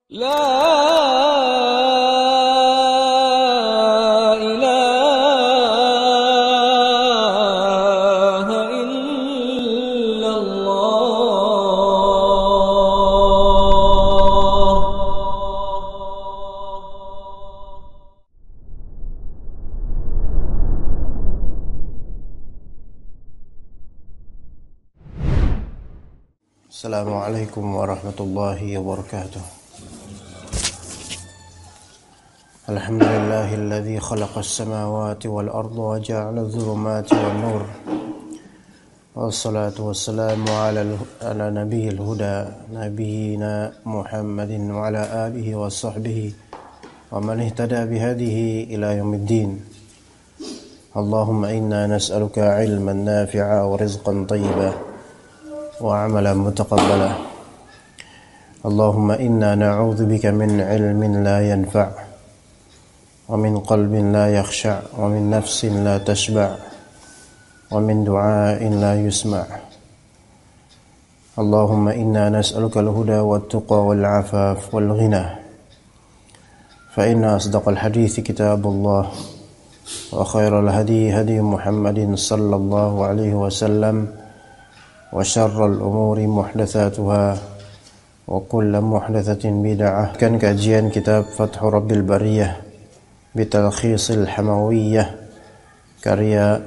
لا إله إلا الله. Assalamualaikum warahmatullahi wabarakatuh. Alhamdulillahilladzi khalaqas samawati wal arda wa ja'ala adh-dhulumati wan nur. Wassalatu wassalamu ala nabiyil huda nabiyyina Muhammadin wa ala alihi wa sahbihi wa man ihtada bihadihi ila yaumiddin. Allahumma inna nas'aluka 'ilman nafi'a wa rizqan thayyiban wa 'amalan mutaqabbala. Allahumma inna na'udzu bika min 'ilmin la yanfa' wa min qalbin la yakhsha' wa min nafsin la tashba' wa min du'ain la yusma'. Allahumma inna nas'aluka al-huda wat-tuqa wal-'afaf wal-ghina. Fa inna asdaqal hadithi kitabullah wa khairal hadi hadi Muhammadin sallallahu alaihi wasallam wa syarral umuri muhdatsatuha wa kullu muhdatsatin bid'ah. Kan kajian kitab Fathur Rabbil Bariyah bitalkhisil Hamawiyyah karya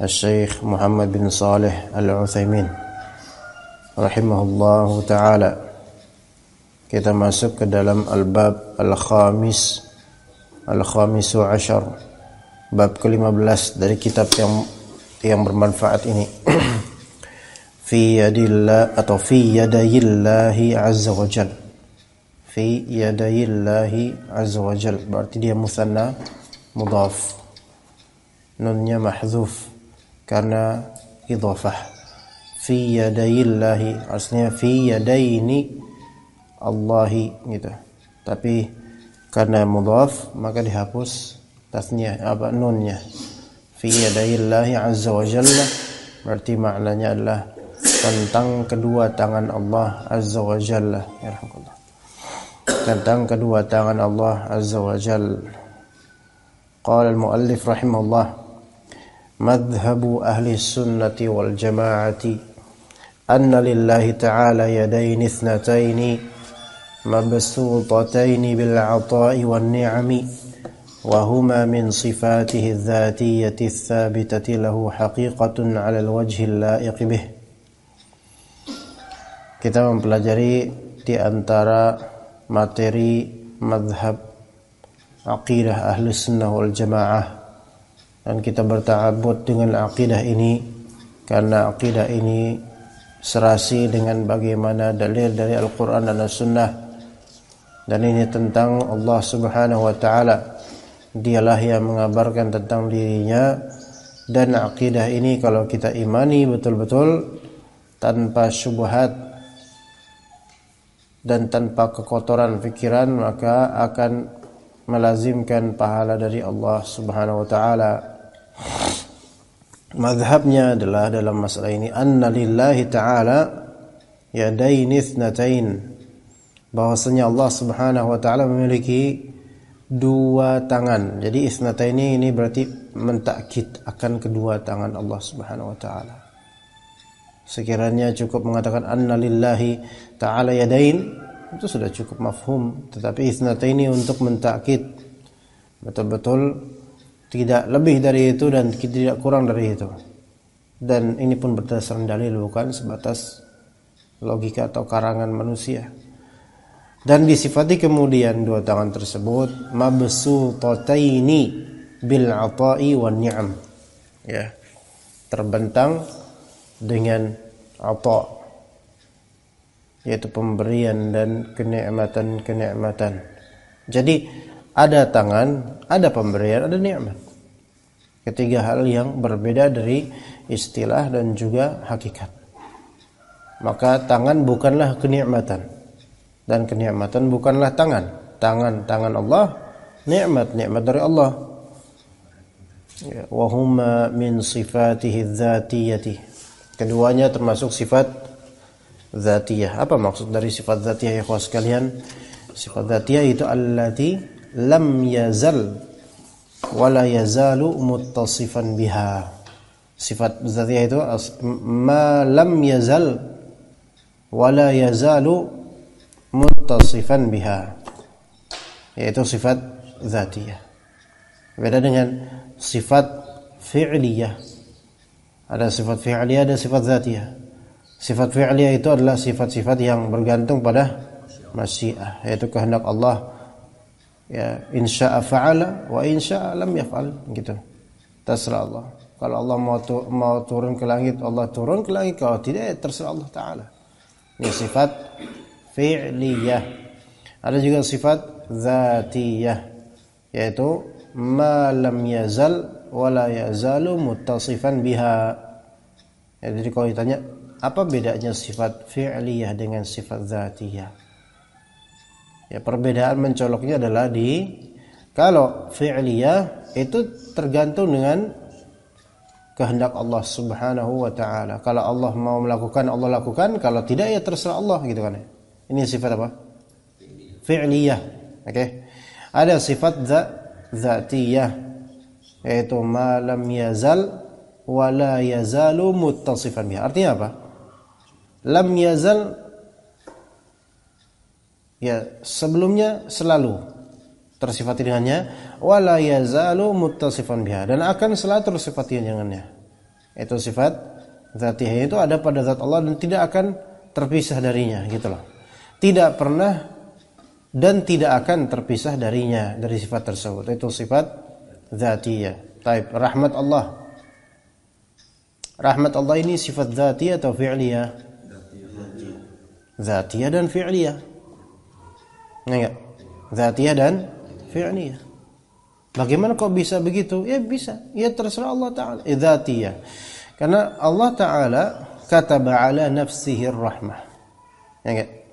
Syekh Muhammad bin Salih Al-Utsaimin rahimahullahu taala. Kita masuk ke dalam al-bab al-khamisu asyar, bab ke-15 dari kitab yang bermanfaat ini. Fi yadillah atau fi yadayillahi azza wa jal. Fi yadayillahi azza wa jal, berarti dia musanna mudhaf, nunnya mahdzuf karena idhafah. Fi yadayillahi aslinya fi yadaini Allahi gitu, tapi karena mudhaf maka dihapus tasniyah nunnya. Fi yadayillahi azza wa jalla berarti maknanya adalah tentang kedua tangan Allah azza wa jalla. Yarhamukallah. Tentang kedua tangan Allah azza wa jalla. Qala al-muallif rahimahullah, madhhabu ahli sunnati wal jama'ati anna lillahi ta'ala yadayn ithnatayn mabsutatayn bil 'ata'i wan ni'ami wa huma min sifatihi adh-dhatiyyati ath-thabitati lahu haqiqatun 'ala al-wajhi al-la'iq bih. Kita mempelajari di antara materi madhab aqidah ahli sunnah wal jamaah, dan kita berta'abbud dengan aqidah ini karena aqidah ini serasi dengan bagaimana dalil dari Al-Quran dan As-Sunnah, dan ini tentang Allah subhanahu wa ta'ala. Dialah yang mengabarkan tentang dirinya, dan aqidah ini kalau kita imani betul-betul tanpa syubhat dan tanpa kekotoran pikiran, maka akan melazimkan pahala dari Allah subhanahu wa ta'ala. Madhabnya adalah dalam masalah ini anna lillahi ta'ala yadayn ithnatain, bahwasanya Allah subhanahu wa ta'ala memiliki dua tangan. Jadi ithnatain ini berarti mentakkid akan kedua tangan Allah subhanahu wa ta'ala. Sekiranya cukup mengatakan anna lillahi ta'ala yadain, itu sudah cukup mafhum. Tetapi itsnataini untuk mentakkid, betul-betul tidak lebih dari itu dan tidak kurang dari itu. Dan ini pun berdasarkan dalil, bukan sebatas logika atau karangan manusia. Dan disifati kemudian dua tangan tersebut mabsutataini bil 'ata'i wan ni'am, ya, terbentang dengan 'ata', yaitu pemberian dan kenikmatan-kenikmatan. Jadi ada tangan, ada pemberian, ada nikmat. Ketiga hal yang berbeda dari istilah dan juga hakikat. Maka tangan bukanlah kenikmatan, dan kenikmatan bukanlah tangan. Tangan Allah, nikmat dari Allah. Wa huma min sifatihi dzatiyyati. Keduanya termasuk sifat dzatiyah. Apa maksud dari sifat dzatiyah ya ikhwas sekalian? Sifat dzatiyah itu allati lam yazal wa la yazalu muttasifan biha. Sifat dzatiyah itu ma lam yazal wa la yazalu muttasifan biha. Yaitu sifat dzatiyah. Beda dengan sifat fi'liyah. Ada sifat fi'liyah, ada sifat dzatiyah. Sifat fi'liyah itu adalah sifat-sifat yang bergantung pada masyiah, yaitu kehendak Allah. Ya, insya'a fa'ala wa insya'a lam yaf'al, gitu. Terserah Allah. Kalau Allah mau turun ke langit, Allah turun ke langit. Kalau tidak, ya terserah Allah Ta'ala. Ini sifat fi'liyah. Ada juga sifat dzatiyah, yaitu ma lam yazal wa la yazalu muttasifan biha. Jadi kalau ditanya apa bedanya sifat fi'liyah dengan sifat dzatiyah? Ya, perbedaan mencoloknya adalah kalau fi'liyah itu tergantung dengan kehendak Allah Subhanahu wa taala. Kalau Allah mau melakukan, Allah lakukan, kalau tidak ya terserah Allah, gitu kan. Ini sifat apa? Fi'liyah. Oke. Ada sifat dzatiyah, yaitu ma lam yazal wa la yazalu muttasifan biha. Artinya apa? Lam yazal, ya sebelumnya selalu tersifati dengannya, wala yazalu muttasifan biha, dan akan selalu tersifati dengannya. Itu sifat dzatiyah, itu ada pada zat Allah dan tidak akan terpisah darinya, gitu loh. Tidak pernah dan tidak akan terpisah darinya, dari sifat tersebut. Itu sifat dzatiyah. Taib, rahmat Allah. Rahmat Allah ini sifat dzatiyah atau fi'liyah? Dzatiyah dan fi'liyah. Enggak? Dzatiyah dan fi'liyah. Bagaimana kok bisa begitu? Ya bisa. Ya terserah Allah Ta'ala. Dzatiyah. Karena Allah Ta'ala kataba ala nafsihi rahmah. Enggak?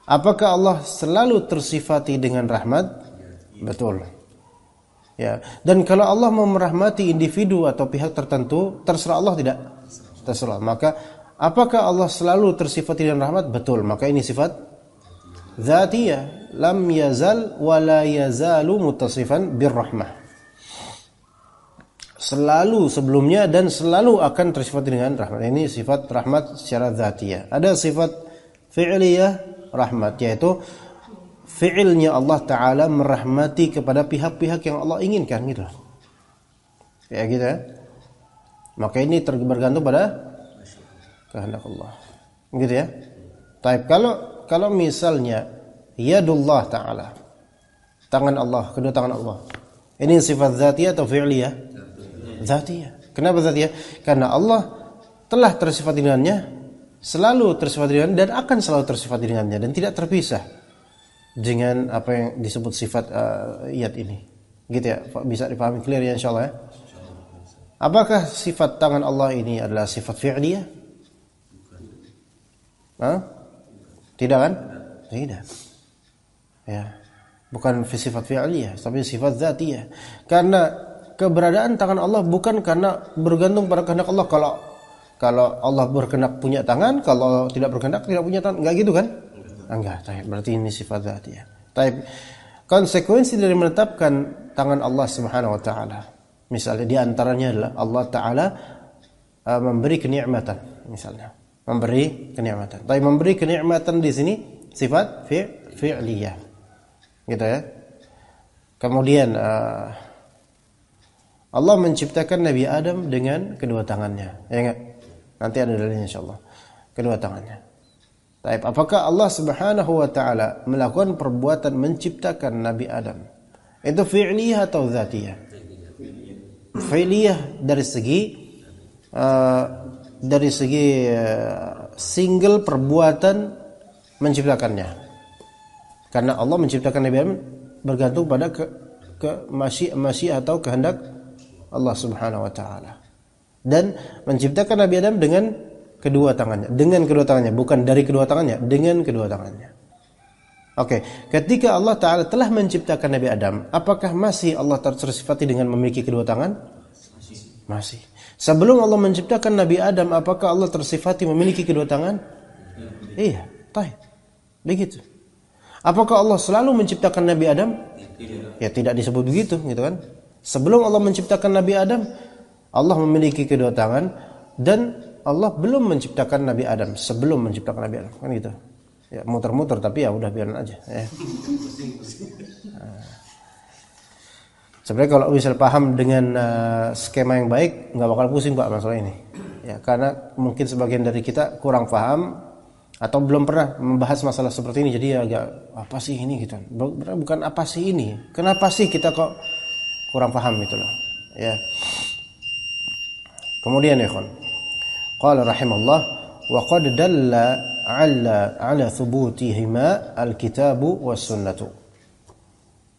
Apakah Allah selalu tersifati dengan rahmat? Betul. Ya. Dan kalau Allah mau merahmati individu atau pihak tertentu, terserah Allah tidak? Terserah. Maka apakah Allah selalu tersifati dengan rahmat? Betul. Maka ini sifat dzatiyah. Lam yazal wa la yazalu muttasifan birrahmah. Selalu sebelumnya dan selalu akan tersifati dengan rahmat. Ini sifat rahmat secara dzatiyah. Ada sifat fi'liyah rahmat, yaitu fi'ilnya Allah Ta'ala merahmati kepada pihak-pihak yang Allah inginkan, gitu. Ya gitu ya. Maka ini bergantung pada kehendak Allah, gitu ya. Tapi kalau misalnya yadullah Ta'ala, tangan Allah, kedua tangan Allah, ini sifat dzatiyah atau fi'liyah? Dzatiyah. Kenapa dzatiyah? Karena Allah telah tersifati dengannya, selalu tersifati dengannya, dan akan selalu tersifati dengannya, dan tidak terpisah dengan apa yang disebut sifat iyad ini, gitu ya. Bisa dipahami clear ya, insyaallah ya. Apakah sifat tangan Allah ini adalah sifat fi'liyah? Tidak kan? Tidak. Ya, bukan sifat fi'liyah, tapi sifat dzatiyah. Karena keberadaan tangan Allah bukan karena bergantung pada kehendak Allah. Kalau Allah berkehendak punya tangan, kalau tidak berkehendak tidak punya tangan, enggak gitu kan? Enggak, berarti ini sifat dzatiyah. Tapi konsekuensi dari menetapkan tangan Allah Subhanahu wa taala, misalnya di antaranya adalah Allah Ta'ala memberi kenikmatan, misalnya memberi kenikmatan. Tapi memberi kenikmatan di sini sifat fi'liyah, gitu ya. Kemudian Allah menciptakan Nabi Adam dengan kedua tangannya, ya enggak? Nanti ada dalilnya insyaallah. Kedua tangannya. Tapi apakah Allah Subhanahu wa taala melakukan perbuatan menciptakan Nabi Adam itu fi'liyah atau dzatiyah? Fi'liyah dari segi single perbuatan menciptakannya. Karena Allah menciptakan Nabi Adam bergantung pada masyiah atau kehendak Allah Subhanahu wa taala. Dan menciptakan Nabi Adam dengan kedua tangannya, bukan dari kedua tangannya, dengan kedua tangannya. Oke, ketika Allah Ta'ala telah menciptakan Nabi Adam, apakah masih Allah tersifati dengan memiliki kedua tangan? Masih. Sebelum Allah menciptakan Nabi Adam, apakah Allah tersifati memiliki kedua tangan? Iya, baik. Begitu. Apakah Allah selalu menciptakan Nabi Adam? Ya tidak disebut begitu, gitu kan? Sebelum Allah menciptakan Nabi Adam, Allah memiliki kedua tangan, dan Allah belum menciptakan Nabi Adam sebelum menciptakan Nabi Adam, kan gitu. Ya muter-muter, tapi ya udah biarin aja. Ya. Sebenarnya kalau misal paham dengan skema yang baik, nggak bakal pusing Pak masalah ini. Ya karena mungkin sebagian dari kita kurang paham atau belum pernah membahas masalah seperti ini, jadi agak apa sih ini gitu. Bukan apa sih ini, kenapa sih kita kok kurang paham itu loh. Ya. Kemudian ya qala rahimallah wa qad dalla ala thubutihima alkitabu was sunnatu.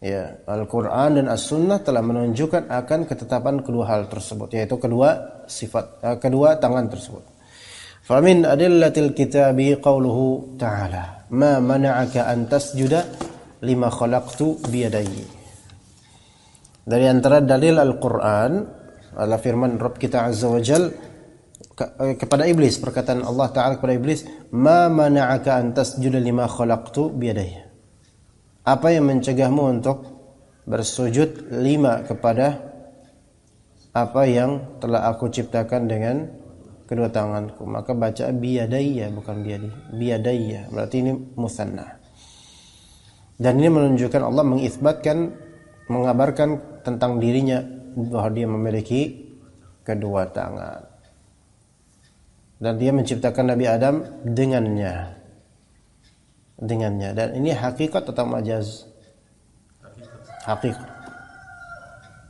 Ya, Al-Qur'an dan As-Sunnah telah menunjukkan akan ketetapan kedua hal tersebut, yaitu kedua kedua tangan tersebut. Famin adillatil kitabi qauluhu ta'ala ma mana'aka an tasjuda lima khalaqtu biyadayya. Dari antara dalil Al-Qur'an adalah firman Rabb kita Azza wa Jal kepada iblis, perkataan Allah Ta'ala kepada iblis, ma mana'aka an tasjuda lima khalaqtu biyadayya. Apa yang mencegahmu untuk bersujud kepada apa yang telah aku ciptakan dengan kedua tanganku? Maka baca biyadayya, bukan biyadi. Biyadayya berarti ini musanna. Dan ini menunjukkan Allah mengabarkan tentang dirinya bahwa dia memiliki kedua tangan. Dan dia menciptakan Nabi Adam dengannya. Dan ini hakikat atau majaz? Hakikat.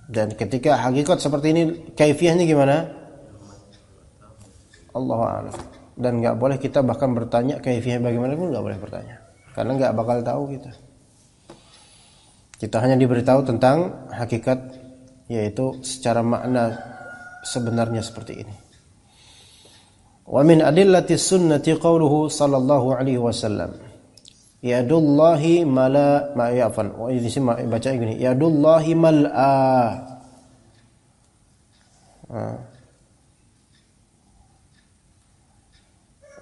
Dan ketika hakikat seperti ini, kaifiyahnya gimana? Allahu a'lam. Dan enggak boleh kita bahkan bertanya kaifiyahnya bagaimana pun enggak boleh bertanya. Karena enggak bakal tahu kita. Kita hanya diberitahu tentang hakikat, yaitu secara makna sebenarnya seperti ini. Wa min adillatis sunnati qauluhu sallallahu alaihi wasallam. Yadullahi mala ma'yafan. Oh ini sih baca gini. Yadullahi mal'a.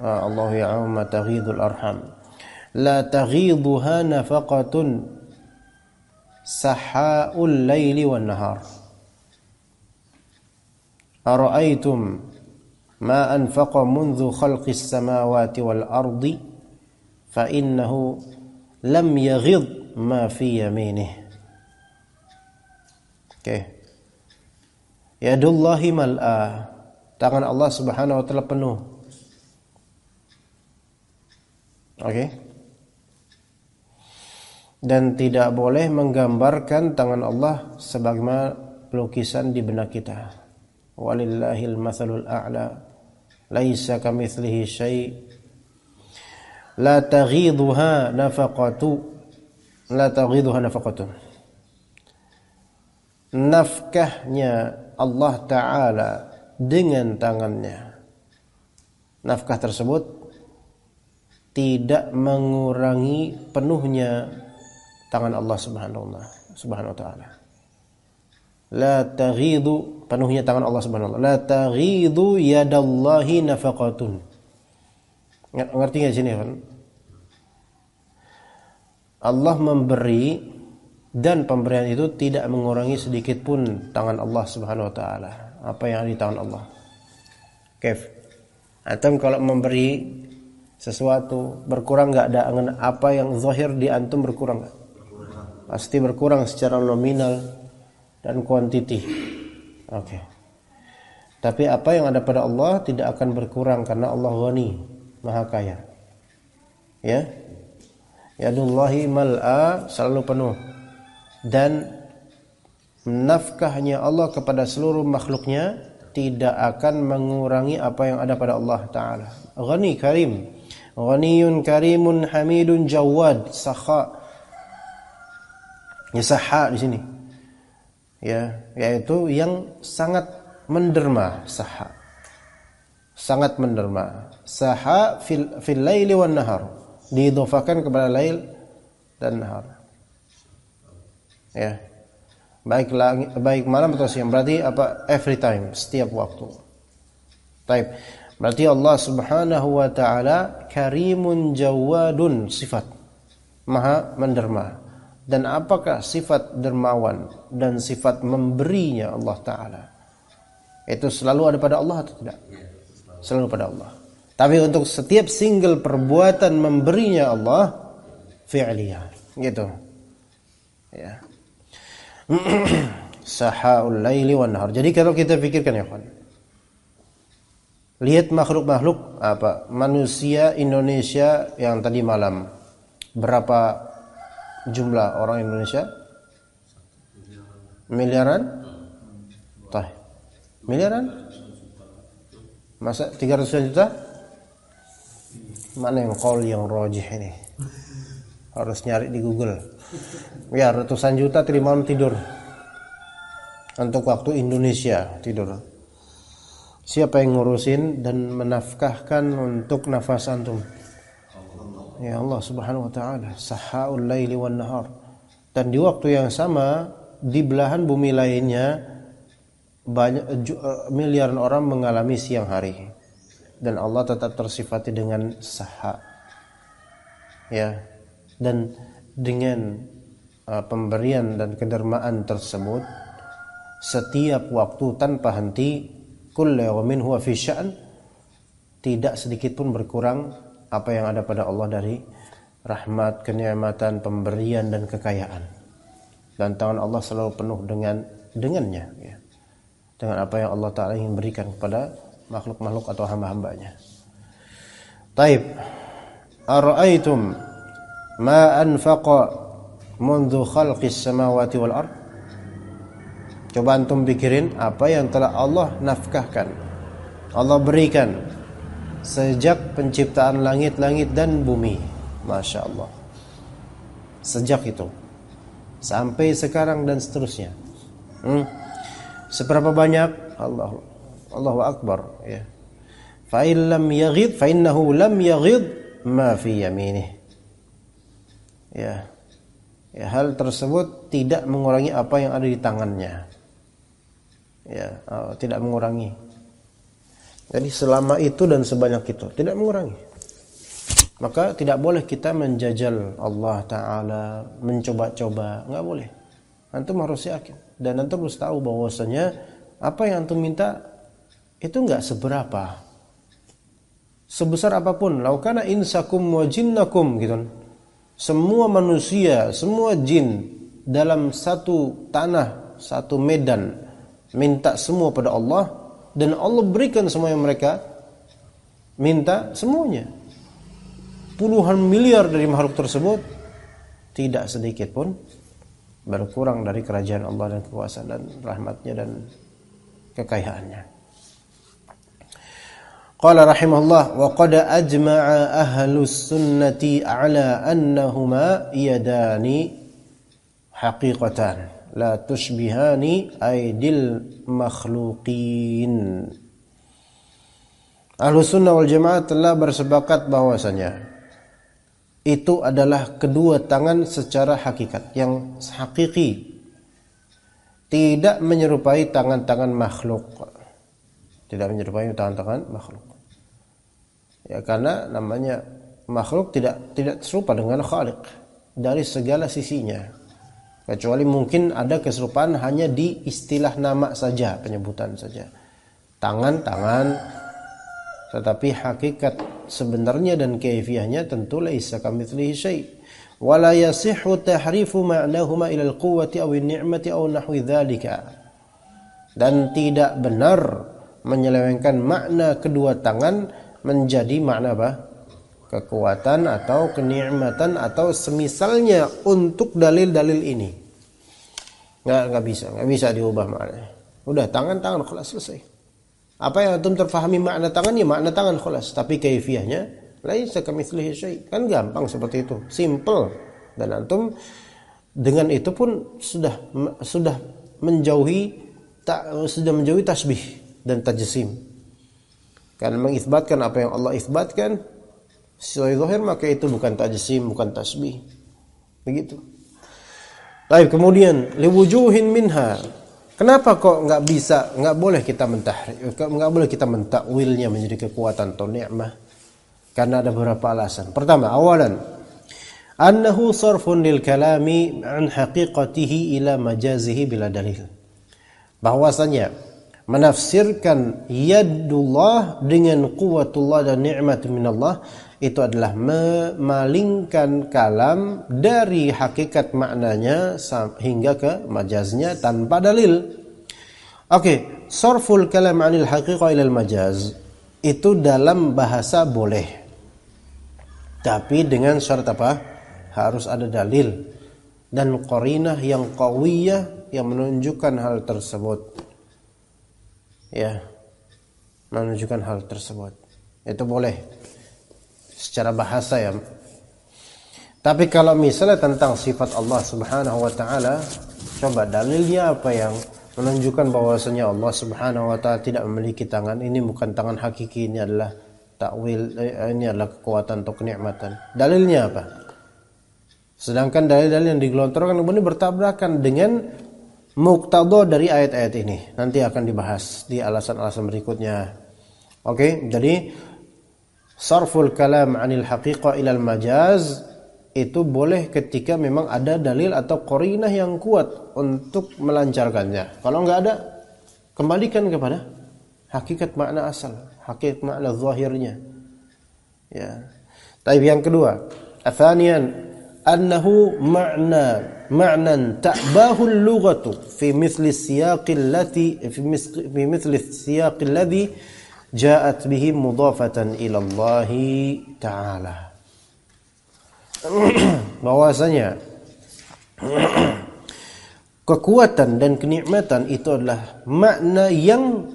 Allah ya'um taghidul arham. La taghiduha nafaqatun saha'ul laili wan nahar. Ara'aytum ma anfaqa mundhu khalqis samawati wal ardi fa innahu lam yaghid ma fi yaminih. Oke. Yadullahi mal'a. Tangan Allah Subhanahu wa taala penuh. Oke. Dan tidak boleh menggambarkan tangan Allah sebagaimana lukisan di benak kita. Walillahil matsalul a'la. Laisa kamitslihi syai'. La taghiduha nafaqatun. Nafkahnya Allah Ta'ala dengan tangannya. Nafkah tersebut tidak mengurangi penuhnya tangan Allah Subhanahu wa Ta'ala. La taghidu, penuhnya tangan Allah Subhanahu wa Ta'ala. La taghidu yadallahi nafaqatun. Ngerti nggak sini kan? Allah memberi dan pemberian itu tidak mengurangi sedikit pun tangan Allah Subhanahu wa taala. Apa yang ada di tangan Allah? Kaif? Antum kalau memberi sesuatu berkurang enggak dengan apa yang zahir di antum berkurang enggak? Pasti berkurang secara nominal dan kuantiti. Oke. Tapi apa yang ada pada Allah tidak akan berkurang karena Allah Ghani, Maha Kaya. Ya. Yadullahi mal'a, selalu penuh. Dan nafkahnya Allah kepada seluruh makhluknya tidak akan mengurangi apa yang ada pada Allah Ta'ala. Ghani karim. Ghaniyun karimun hamidun jawad. Sakha. Ya, sahha di sini. Ya, yaitu yang sangat menderma, sahha. Sangat menderma. Sahha fil laili wan nahar. Diidhafakan kepada lail dan nahar. Ya. Baik malam atau siang, berarti apa? Every time, setiap waktu. Baik. Berarti Allah Subhanahu wa taala karimun jawadun, sifat. Maha menderma. Dan apakah sifat dermawan dan sifat memberinya Allah Ta'ala itu selalu ada pada Allah atau tidak? Selalu pada Allah. Tapi untuk setiap single perbuatan memberinya Allah fi'liyah, gitu ya. Sahaul laili wan nahar. Jadi kalau kita pikirkan ya kawan, lihat makhluk-makhluk apa manusia Indonesia yang tadi malam, berapa jumlah orang Indonesia? Miliaran? Miliaran? Masa 300 juta? Mana yang qaul yang rajih ini? Harus nyari di Google. Ya, ratusan juta tadi malam tidur. Untuk waktu Indonesia tidur. Siapa yang ngurusin dan menafkahkan untuk nafas antum? Ya Allah Subhanahu wa taala, sahaul laili wan nahar. Dan di waktu yang sama di belahan bumi lainnya banyak miliaran orang mengalami siang hari. Dan Allah tetap tersifati dengan saha. Ya. Dan dengan pemberian dan kedermaan tersebut setiap waktu tanpa henti kullu yawmin huwa fi sya'n, tidak sedikit pun berkurang apa yang ada pada Allah dari rahmat, kenikmatan, pemberian dan kekayaan. Dan tangan Allah selalu penuh dengannya ya. Dengan apa yang Allah Ta'ala ingin berikan kepada makhluk-makhluk atau hamba-hambanya. Taib. Ara'aitum ma anfaqa mundu khalqis samawati wal ard. Coba antum pikirin apa yang telah Allah nafkahkan, Allah berikan sejak penciptaan langit-langit dan bumi. Masya Allah. Sejak itu sampai sekarang dan seterusnya. Seberapa banyak? Allahu Akbar ya. Fa in lam yaghid fa innahu lam yaghid ma fi yaminih. Ya. Ya, hal tersebut tidak mengurangi apa yang ada di tangannya. Ya, tidak mengurangi. Jadi selama itu dan sebanyak itu tidak mengurangi. Maka tidak boleh kita menjajal Allah Ta'ala, mencoba-coba, nggak boleh. Antum harus yakin dan antum harus tahu bahwasanya apa yang antum minta itu nggak seberapa. Sebesar apapun, laukana insakum wa jinnakum gitu. Semua manusia, semua jin dalam satu tanah, satu medan minta semua pada Allah. Dan Allah berikan semua yang mereka minta semuanya. Puluhan miliar dari makhluk tersebut tidak sedikit pun berkurang dari kerajaan Allah dan kekuasaan dan rahmatnya dan kekayaannya. Qala rahimahullah wa qad ajma'a ahlus sunnati ala annahuma yadani haqiqatan la tushbihani aidil makhluqin. Ahlus sunnah wal jamaah telah bersepakat bahwasanya itu adalah kedua tangan secara hakikat yang hakiki, tidak menyerupai tangan-tangan makhluk, tidak menyerupai tangan-tangan makhluk. Ya, karena namanya makhluk tidak serupa dengan Khaliq dari segala sisinya. Kecuali mungkin ada keserupaan hanya di istilah nama saja, penyebutan saja. Tangan-tangan, tetapi hakikat sebenarnya dan kaifiyahnya tentu laisa kamitslihi syai'. Wa la yasihhu tahrifu ma'nahuma ila al-quwwati aw an-ni'mati aw nahwi dzalika. Dan tidak benar menyelewengkan makna kedua tangan menjadi makna apa? Kekuatan atau kenikmatan atau semisalnya untuk dalil-dalil ini. Nggak bisa diubah maknanya. Udah tangan khalas selesai. Apa yang antum terfahami makna tangan ya makna tangan khalas, tapi kaifiyahnya laisa kamitslihi syai'. Kan gampang seperti itu, simple. Dan antum dengan itu pun sudah menjauhi tasbih dan tajsim. Karena mengisbatkan apa yang Allah isbatkan sesuai zahir, maka itu bukan tajsim, bukan tasbih. Begitu. Baik, kemudian liwujuhin minha. Kenapa kok nggak boleh kita mentakwilnya menjadi kekuatan atau nikmah? Karena ada beberapa alasan. Pertama, awalan annahu sarfun lil kalami an haqiqatihi ila majazihi bila dalil. Bahwasanya menafsirkan yadullah dengan quwwatullah dan nikmat minallah itu adalah memalingkan kalam dari hakikat maknanya hingga ke majaznya tanpa dalil. Oke, sarful kalam 'anil haqiqah ila al majaz itu dalam bahasa boleh. Tapi dengan syarat apa? Harus ada dalil dan qarinah yang qawiyah yang menunjukkan hal tersebut. Ya. Menunjukkan hal tersebut. Itu boleh secara bahasa ya. Tapi kalau misalnya tentang sifat Allah Subhanahu wa taala, coba dalilnya apa yang menunjukkan bahwasanya Allah Subhanahu wa taala tidak memiliki tangan. Ini bukan tangan hakiki, ini adalah takwil, ini adalah kekuatan atau kenikmatan. Dalilnya apa? Sedangkan dalil-dalil yang digelontorkan ini bertabrakan dengan muqtada dari ayat-ayat ini. Nanti akan dibahas di alasan-alasan berikutnya. Oke, jadi sarful kalam 'anil haqiqah ilal majaz itu boleh ketika memang ada dalil atau qarinah yang kuat untuk melancarkannya. Kalau enggak ada, kembalikan kepada hakikat makna asal, hakikat makna zahirnya. Ya. Tapi yang kedua, atsaniyan annahu ma'nan ta'bahu al-lughatu fi mithli siyaqi allati fi mithli siyaqi alladhi ja'at bihi mudhafatan ila Allah Ta'ala. Bahwasanya kekuatan dan kenikmatan itu adalah makna yang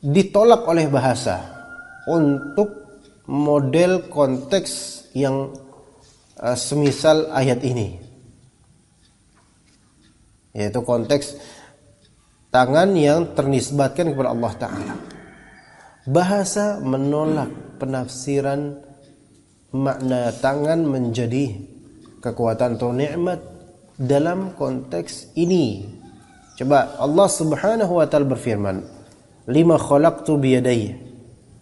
ditolak oleh bahasa untuk model konteks yang semisal ayat ini, yaitu konteks tangan yang ternisbatkan kepada Allah Ta'ala. Bahasa menolak penafsiran makna tangan menjadi kekuatan atau nikmat dalam konteks ini. Coba Allah Subhanahu wa taala berfirman, "Lima khalaqtu biyadayya,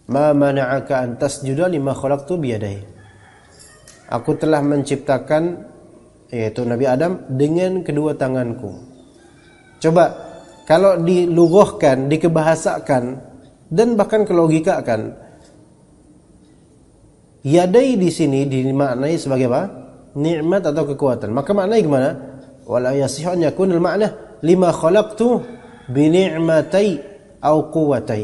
ma mana'aka an tasjuda lima khalaqtu biyadayya." Aku telah menciptakan, yaitu Nabi Adam, dengan kedua tanganku. Coba kalau dilughahkan, dikebahasakan dan bahkan kelogikakan, yadai di sini dimaknai sebagai apa? Nikmat atau kekuatan. Maka maknanya gimana? Wala yasihhu an yakuna al-ma'na lima khalaqtu bi ni'matai au quwwatai.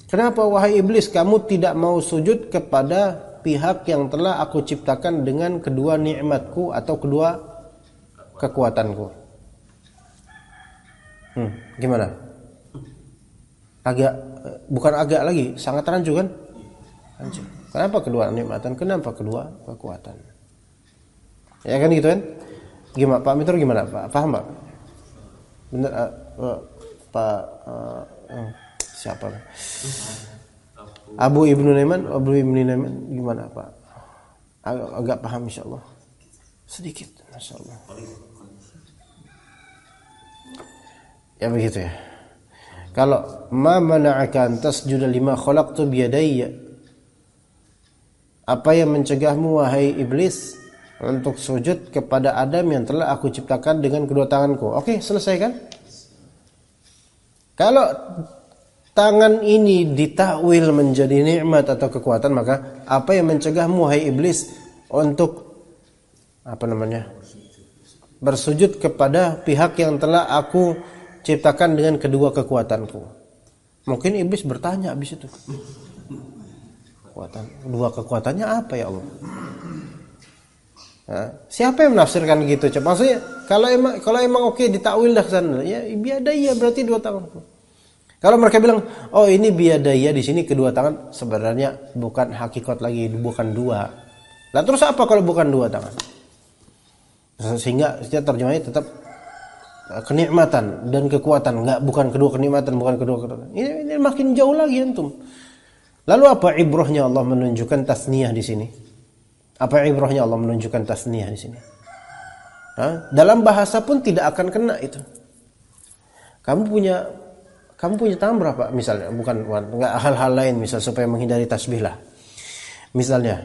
Kenapa wahai iblis kamu tidak mau sujud kepada pihak yang telah aku ciptakan dengan kedua nikmatku atau kedua kekuatanku? Gimana? Bukan agak lagi, sangat rancu kan? Rancu. Kenapa kedua nikmatan? Kenapa kedua kekuatan? Ya kan gitu kan? Gimana Pak Mitur, gimana Pak? Paham Pak? Benar Pak siapa? Abu Ibnu Naiman gimana Pak? Agak paham insyaallah. Sedikit masyaallah. Ya begitu ya. Kalau ma mana'aka an tasjuda lima khalaqtu biyadayya, apa yang mencegahmu wahai iblis untuk sujud kepada Adam yang telah aku ciptakan dengan kedua tanganku? Oke, selesai kan? Kalau tangan ini ditakwil menjadi nikmat atau kekuatan, maka apa yang mencegahmu wahai iblis untuk bersujud kepada pihak yang telah aku ciptakan dengan kedua kekuatanku? Mungkin iblis bertanya habis itu. Dua kekuatannya apa ya Allah? Siapa yang menafsirkan gitu? Coba maksudnya kalau emang oke ditakwil dah sana. Ya biadaya berarti dua tanganku. Kalau mereka bilang, "Oh, ini biadaya di sini kedua tangan," sebenarnya bukan hakikat lagi, bukan dua. Lah terus apa kalau bukan dua tangan? Sehingga terjemahnya tetap kenikmatan dan kekuatan, bukan kedua kenikmatan, bukan kedua kekuatan. Ini makin jauh lagi antum. Lalu apa ibrahnya Allah menunjukkan tasniyah di sini? Apa ibrahnya Allah menunjukkan tasniyah di sini? Dalam bahasa pun tidak akan kena itu. Kamu punya kamu punya tangan berapa? Misalnya, bukan nggak hal-hal lain, misal supaya menghindari tasbih lah. Misalnya,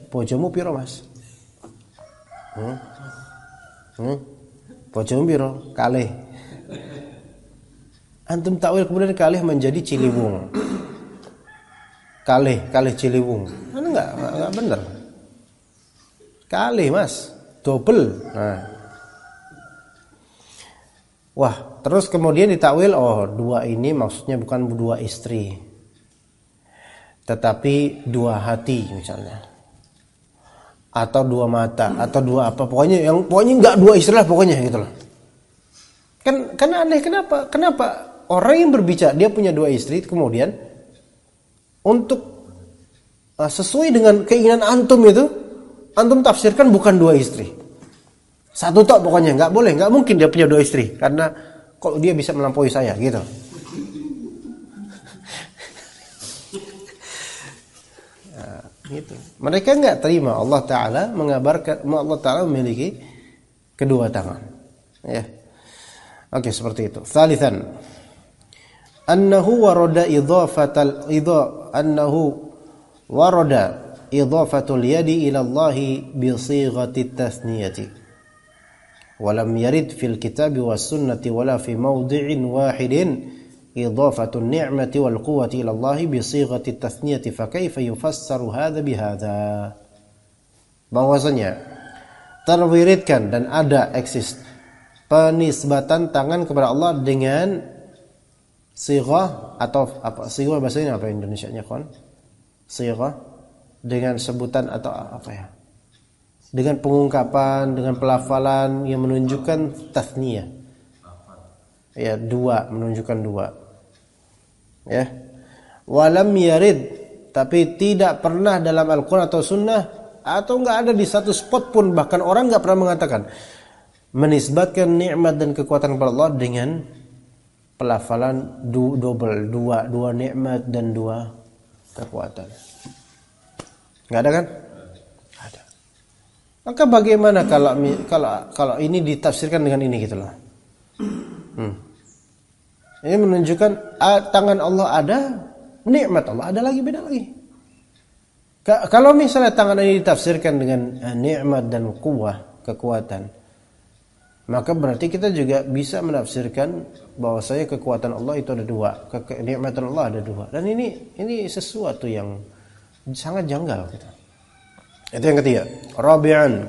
bojomu piro mas? Bojomu piro? Kalih. Antum takwil kemudian kalih menjadi Ciliwung. Kalih Ciliwung. Kan enggak benar. Kalih mas, double. Nah. Wah, terus kemudian ditakwil, oh dua ini maksudnya bukan dua istri, tetapi dua hati misalnya, atau dua mata, atau dua apa, pokoknya nggak dua istri lah pokoknya gitu loh. Kan aneh, kenapa orang yang berbicara dia punya dua istri kemudian untuk sesuai dengan keinginan antum itu antum tafsirkan bukan dua istri. Satu tok pokoknya, nggak boleh, nggak mungkin dia punya dua istri karena kok dia bisa melampaui saya gitu. Nah, gitu. Mereka nggak terima Allah Taala mengabarkan Allah Taala memiliki kedua tangan. Ya, oke seperti itu. Tsalitsan, annahu warada idhafatul yadi ila Allah bi sighati tasniyati. ولم يرد في الكتاب والسنة ولا في موضع واحد إضافة النعمة والقوة إلى الله بصيغة التثنية فكيف يفسر هذا بهذا. Bahwasanya terwiridkan dan ada eksis penisbatan tangan kepada Allah dengan sighah atau apa, sighah bahasanya apa Indonesianya kon? Sighah dengan sebutan atau apa ya? Dengan pengungkapan, dengan pelafalan yang menunjukkan tasniyah. Ya, dua, menunjukkan dua. Ya. Walam yarid, tapi tidak pernah dalam Al-Qur'an atau sunnah atau enggak ada di satu spot pun, bahkan orang enggak pernah mengatakan menisbatkan nikmat dan kekuatan kepada Allah dengan pelafalan double, dua nikmat dan dua kekuatan. Enggak ada kan? Maka bagaimana kalau ini ditafsirkan dengan ini gitu loh. Ini menunjukkan tangan Allah ada, nikmat Allah ada lagi, beda lagi. Kalau misalnya tangan ini ditafsirkan dengan nikmat dan kuwah, kekuatan, maka berarti kita juga bisa menafsirkan bahwasanya kekuatan Allah itu ada dua, kenikmatan Allah ada dua. Dan ini sesuatu yang sangat janggal gitu. Itu yang ketiga. Rabi'an,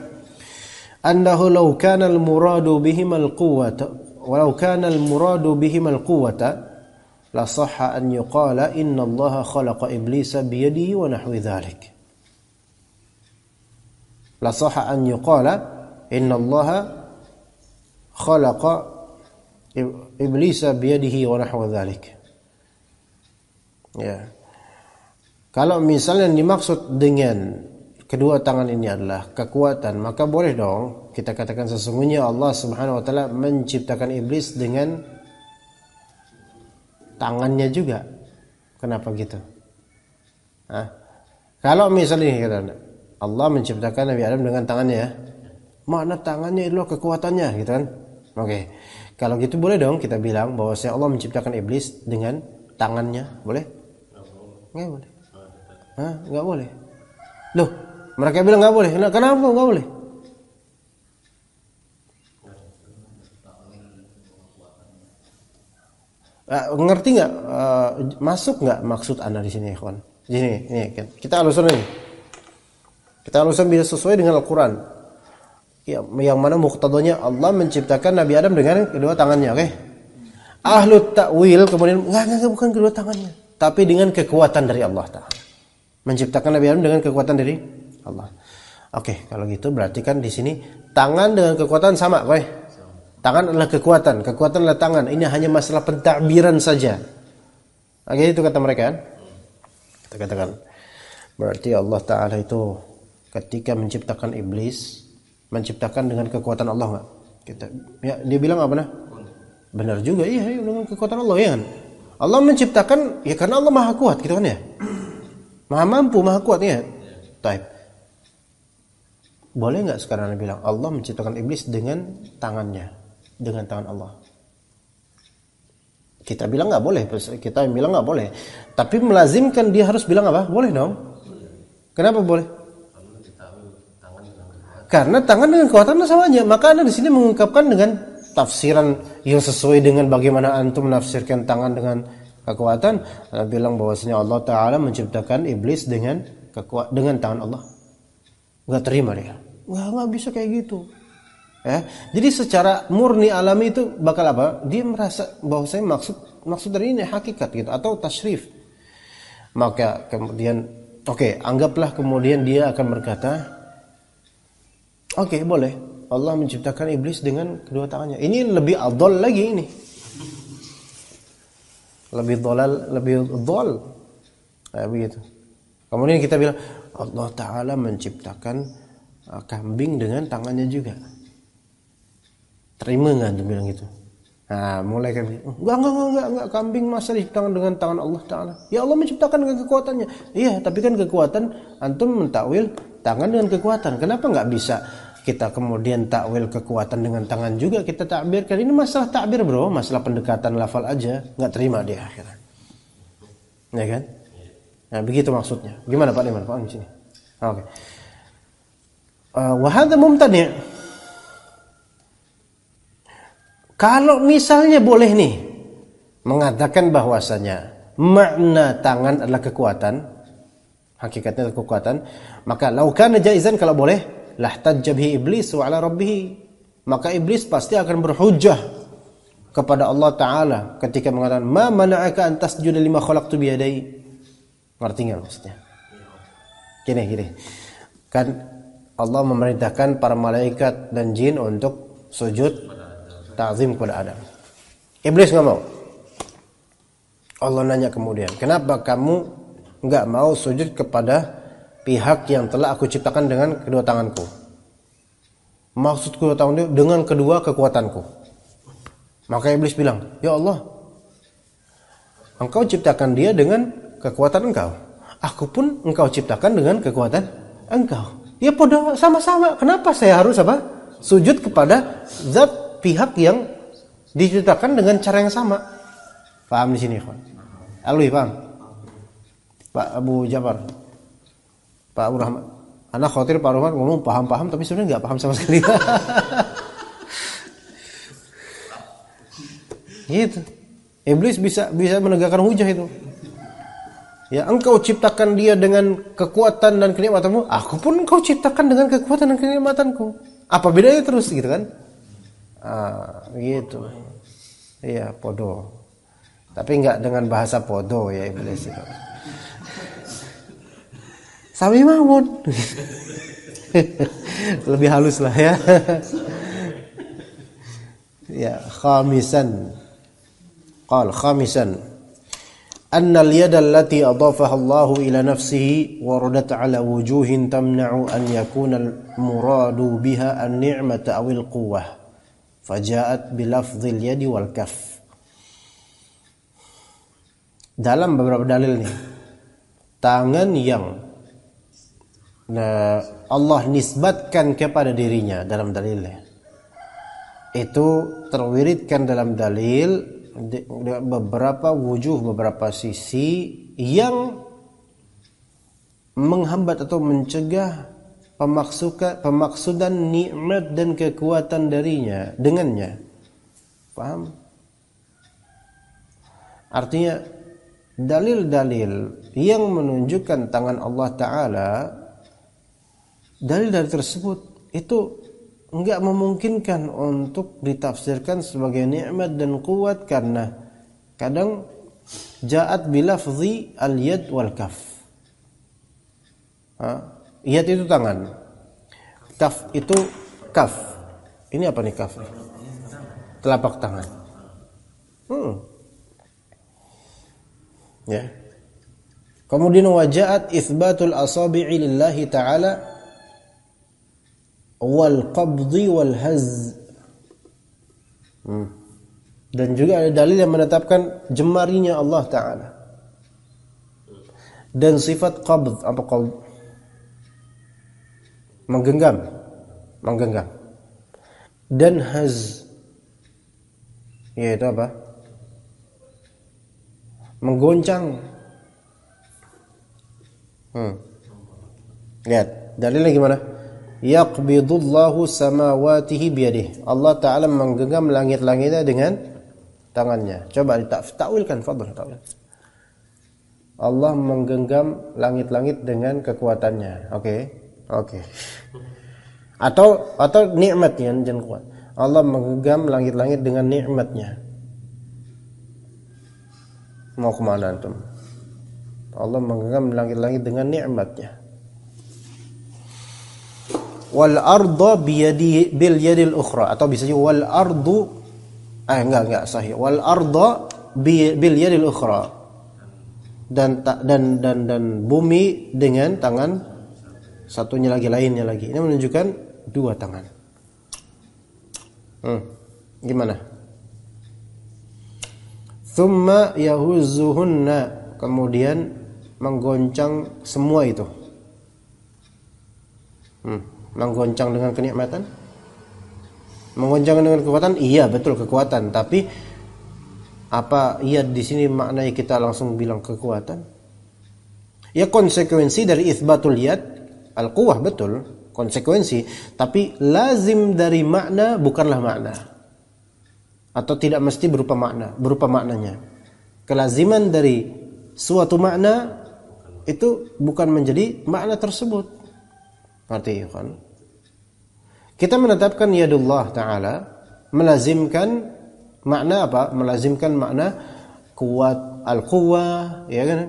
annahu law kana al-muradu bihim al-quwwata walau kana al-muradu bihim al-quwwata la sahha an yuqala inna Allah khalaqa iblisa bi yadihi wa nahwi dhalik. La sahha an yuqala inna Allah khalaqa iblisa bi yadihi wa nahwi dhalik. Ya. Kalau misalnya yang dimaksud dengan kedua tangan ini adalah kekuatan, maka boleh dong kita katakan sesungguhnya Allah Subhanahu wa taala menciptakan iblis dengan tangannya juga. Kenapa gitu? Kalau misalnya Allah menciptakan Nabi Adam dengan tangannya, mana tangannya itulah kekuatannya gitu kan? Oke. Kalau gitu boleh dong kita bilang bahwa Allah menciptakan iblis dengan tangannya, boleh? Enggak boleh. Enggak boleh. Loh, mereka bilang nggak boleh. Kenapa nggak boleh? Ngerti nggak? Masuk nggak maksud anda di sini, ikhwan? Ini kita alusan ini. Kita alusan bisa sesuai dengan Al-Quran. Ya, yang mana muqtadanya Allah menciptakan Nabi Adam dengan kedua tangannya, oke? Ahlu ta'wil kemudian nggak bukan kedua tangannya, tapi dengan kekuatan dari Allah Ta'ala. Menciptakan Nabi Adam dengan kekuatan dari Allah. Oke, kalau gitu berarti kan di sini tangan dengan kekuatan sama, oke? Tangan adalah kekuatan adalah tangan. Ini hanya masalah pentakbiran saja. Oke, itu kata mereka kan? Kita katakan berarti Allah Ta'ala itu ketika menciptakan iblis, menciptakan dengan kekuatan Allah enggak? Dia bilang apa nah? Benar juga, iya dengan kekuatan Allah ya kan? Allah menciptakan ya karena Allah Maha Kuat gitu kan ya? Maha mampu, Maha Kuat ya. Baik. Boleh nggak sekarang Anda bilang Allah menciptakan iblis dengan tangannya, dengan tangan Allah? Kita bilang nggak boleh, kita bilang nggak boleh. Tapi melazimkan dia harus bilang apa? Boleh dong. Kenapa boleh? Karena tangan dengan kekuatan sama aja. Maka Anda di sini mengungkapkan dengan tafsiran yang sesuai dengan bagaimana antum menafsirkan tangan dengan kekuatan. Anda bilang bahwasanya Allah Taala menciptakan iblis dengan tangan Allah. Nggak terima dia. Nggak bisa kayak gitu. Ya, jadi secara murni alami itu bakal apa? Dia merasa bahwasanya maksud dari ini hakikat gitu atau tasyrif. Maka kemudian anggaplah kemudian dia akan berkata, boleh. Allah menciptakan iblis dengan kedua tangannya. Ini lebih adol lagi ini. Lebih dhal. Begitu. Kemudian kita bilang Allah Taala menciptakan kambing dengan tangannya juga. Terima nggak antum bilang gitu? Nah, mulai kan enggak, kambing masa diciptakan dengan tangan Allah Taala. Ya Allah menciptakan dengan kekuatannya. Iya, tapi kan kekuatan antum mentakwil tangan dengan kekuatan. Kenapa nggak bisa kita kemudian takwil kekuatan dengan tangan juga kita takbirkan? Ini masalah takbir, bro, masalah pendekatan lafal aja. Nggak terima dia akhirnya. Ya kan? Nah, begitu maksudnya. Gimana Pak Liman? Pak di sini. Oke. Wa hadza mumtani'. Kalau misalnya boleh nih mengatakan bahwasanya makna tangan adalah kekuatan, hakikatnya adalah kekuatan, maka lau kana jaizan, kalau boleh, lahtajja bihi iblis wa ala rabbih, maka iblis pasti akan berhujjah kepada Allah Taala ketika mengatakan ma mana'aka an tasjuda lima khalaqtu bi yadai. Ngerti enggak maksudnya? Gini. Kan Allah memerintahkan para malaikat dan jin untuk sujud ta'zim kepada Adam. Iblis nggak mau. Allah nanya kemudian, kenapa kamu nggak mau sujud kepada pihak yang telah aku ciptakan dengan kedua tanganku? Maksud kedua tanganku dengan kedua kekuatanku. Maka iblis bilang, ya Allah, engkau ciptakan dia dengan kekuatan engkau. Aku pun engkau ciptakan dengan kekuatan engkau. Ya podo sama-sama. Kenapa saya harus sujud kepada zat pihak yang diciptakan dengan cara yang sama? Paham di sini, kawan? Alwi paham? Pak Abu Jafar, Pak Abu Rahman. Anak khawatir Pak Rahman ngomong paham-paham tapi sebenarnya nggak paham sama sekali. Gitu. Iblis bisa menegakkan hujah itu. Ya, engkau ciptakan dia dengan kekuatan dan kenikmatanmu, aku pun engkau ciptakan dengan kekuatan dan kenikmatanku. Apa bedanya terus gitu kan? Gitu. Iya, podo. Tapi enggak dengan bahasa podo ya iblis itu. Sami mawon. Lebih halus lah ya. Ya, khamisan. Anna al-yada allati adafaha Allah ila nafsihi waradat ala wujuhin tamna'u an yakuna al-muradu biha an-ni'mata aw al-quwwah. Faja'at bilafdhil yadi wal kaf. Dalam beberapa dalil nih, tangan yang Allah nisbatkan kepada dirinya dalam dalilnya, itu terwiridkan dalam dalil beberapa wujuh, beberapa sisi yang menghambat atau mencegah pemaksudan nikmat dan kekuatan dengannya. Paham? Artinya dalil-dalil yang menunjukkan tangan Allah Ta'ala, dalil-dalil tersebut itu enggak memungkinkan untuk ditafsirkan sebagai nikmat dan kuat, karena kadang ja'at bilafzi al-yad wal kaf. Yad itu tangan, kaf itu kaf. Ini apa nih kaf? Telapak tangan. Ya. Kemudian waja'at itsbatul asabi'i lillahi ta'ala wal qabdi wal haz. Dan juga ada dalil yang menetapkan jemarinya Allah Ta'ala dan sifat qabd. Apa qabd? Menggenggam dan haz, yaitu apa? menggoncang. Lihat, dalilnya gimana? Yaqbidullahu samawatihi biyadihi. Allah Ta'ala menggenggam langit-langitnya dengan tangannya. Coba ditakwilkan, fadhil takwil. Allah menggenggam langit-langit dengan kekuatannya. Oke. Atau nikmatnya, jangan kuat. Allah menggenggam langit-langit dengan nikmatnya. Mau kemana antum? Allah menggenggam langit-langit dengan nikmatnya. Wal arda biyadi bil yadil ukhra, atau bisa juga wal ardu enggak sahih. Wal arda bil yadil ukhra. Dan bumi dengan tangan satunya lagi, lainnya lagi. Ini menunjukkan dua tangan. Gimana? Thumma yahuzzuhunna, kemudian menggoncang semua itu. Menggoncang dengan kenikmatan, menggoncang dengan kekuatan. Iya, betul, kekuatan. Tapi apa iya di sini maknanya kita langsung bilang kekuatan? Ya, konsekuensi dari itsbatul yad al-quwwah, betul, konsekuensi. Tapi lazim dari makna bukanlah makna, atau tidak mesti berupa maknanya. Kelaziman dari suatu makna itu bukan menjadi makna tersebut. Artinya kan, kita menetapkan yadullah Ta'ala melazimkan makna apa? Melazimkan makna kuat, al-quwwah, ya kan?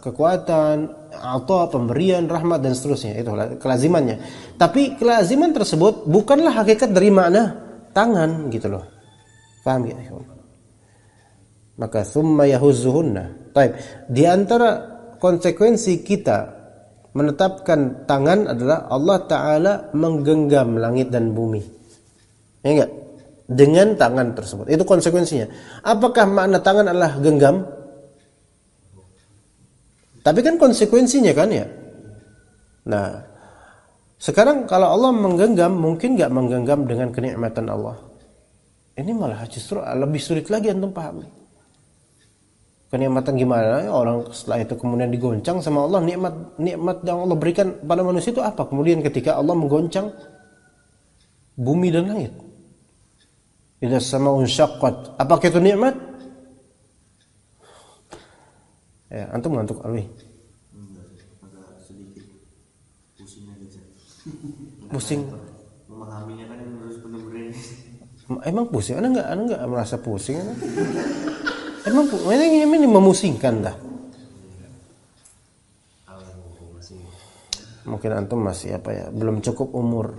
Kekuatan, atau pemberian, rahmat, dan seterusnya. Itu kelazimannya. Tapi kelaziman tersebut bukanlah hakikat dari makna tangan, gitu loh. Paham ya? Maka thumma yahuzzuhunna. Baik, di antara konsekuensi kita menetapkan tangan adalah Allah Ta'ala menggenggam langit dan bumi. Ya enggak? Dengan tangan tersebut. Itu konsekuensinya. Apakah makna tangan adalah genggam? Tapi kan konsekuensinya kan ya. Nah, sekarang kalau Allah menggenggam, mungkin enggak menggenggam dengan kenikmatan Allah? Ini malah justru lebih sulit lagi antum pahami. Kenikmatan gimana? Orang setelah itu kemudian digoncang sama Allah. Nikmat yang Allah berikan pada manusia itu apa? Kemudian ketika Allah menggoncang bumi dan langit, idza sama'un syaqqat, apakah itu nikmat? Ya, antum ngantuk alwi. Agak sedikit pusing aja. Pusing. Memahaminya kan harus benar-benar. Emang pusing? Anda enggak merasa pusing? Emang ini memusingkan dah. Mungkin antum masih belum cukup umur.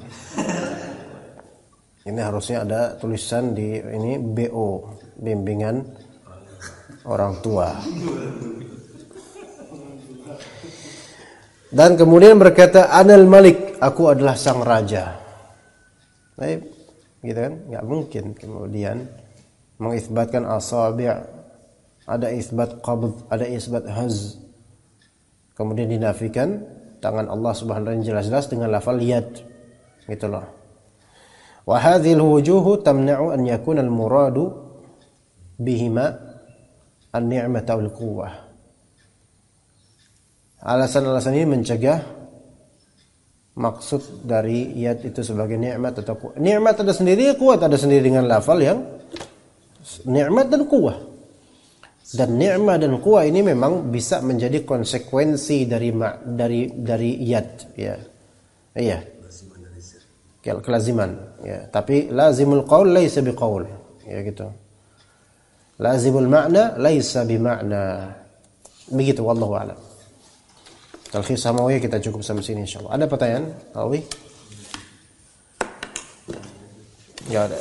Ini harusnya ada tulisan di ini BO, bimbingan orang tua. Dan kemudian berkata, Anal Malik, aku adalah sang raja. Baik, gitu kan? Enggak mungkin kemudian mengisbatkan asabi'. Ada isbat qabd, ada isbat haz. Kemudian dinafikan tangan Allah Subhanahu wa taala jelas-jelas dengan lafal yad. Gitu loh. Wa hadhil wujuhu tamna'u an yakuna al-muradu bihima an-ni'mata wal quwwah. Alasan-alasan ini mencegah maksud dari yad itu sebagai nikmat atau quwwah. Nikmat ada sendiri, kuat ada sendiri dengan lafal yang nikmat dan quwwah. Dan ni'mah dan quwwah ini memang bisa menjadi konsekuensi dari yad, ya. Iya. Kelaziman, ya. Tapi lazimul qaul laisa biqaul, ya gitu. Lazimul ma'na laisa bima'na. Begitu, wallahu a'lam. Talkhis Hamawi kita cukup sampai sini insyaallah. Ada pertanyaan, Alwi? Enggak ada.